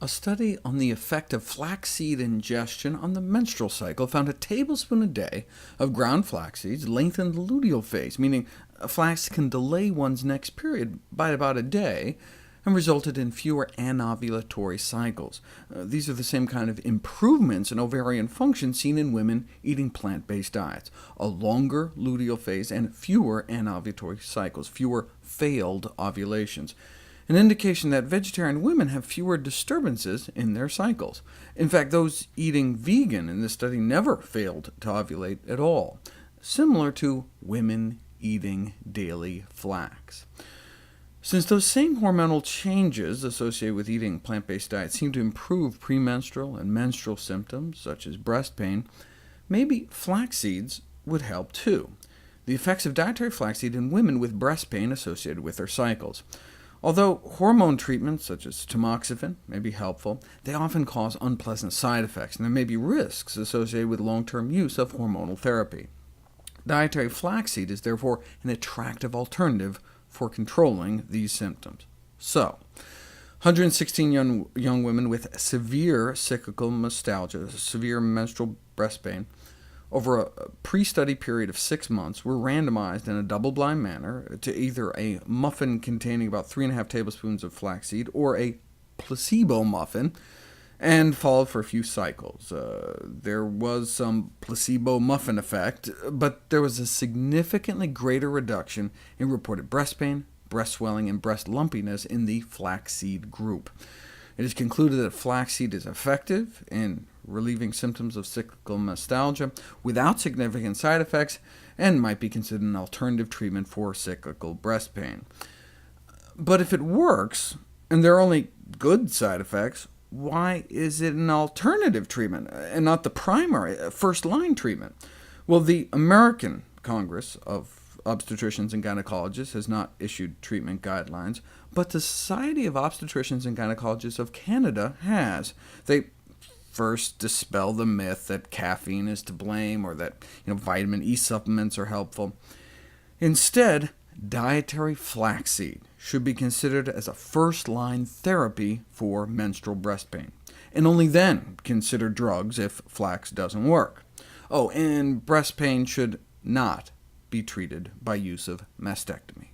A study on the effect of flaxseed ingestion on the menstrual cycle found a tablespoon a day of ground flax seeds lengthened the luteal phase, meaning flax can delay one's next period by about a day, and resulted in fewer anovulatory cycles. These are the same kind of improvements in ovarian function seen in women eating plant-based diets: a longer luteal phase and fewer anovulatory cycles, fewer failed ovulations, an indication that vegetarian women have fewer disturbances in their cycles. In fact, those eating vegan in this study never failed to ovulate at all, similar to women eating daily flax. Since those same hormonal changes associated with eating plant-based diets seem to improve premenstrual and menstrual symptoms, such as breast pain, maybe flax seeds would help too. The effects of dietary flaxseed in women with breast pain associated with their cycles. Although hormone treatments, such as tamoxifen, may be helpful, they often cause unpleasant side effects, and there may be risks associated with long-term use of hormonal therapy. Dietary flaxseed is therefore an attractive alternative for controlling these symptoms. So, 116 young women with severe cyclical mastalgia, severe menstrual breast pain, over a pre-study period of 6 months, were randomized in a double-blind manner to either a muffin containing about 3.5 tablespoons of flaxseed or a placebo muffin, and followed for a few cycles. There was some placebo muffin effect, but there was a significantly greater reduction in reported breast pain, breast swelling, and breast lumpiness in the flaxseed group. It is concluded that flaxseed is effective in relieving symptoms of cyclical mastalgia without significant side effects, and might be considered an alternative treatment for cyclical breast pain. But if it works, and there are only good side effects, why is it an alternative treatment, and not the primary, first-line treatment? Well, the American Congress of Obstetricians and Gynecologists has not issued treatment guidelines, but the Society of Obstetricians and Gynecologists of Canada has. They first dispel the myth that caffeine is to blame, or that vitamin E supplements are helpful. Instead, dietary flaxseed should be considered as a first-line therapy for menstrual breast pain, and only then consider drugs if flax doesn't work. Oh, and breast pain should not be treated by use of mastectomy.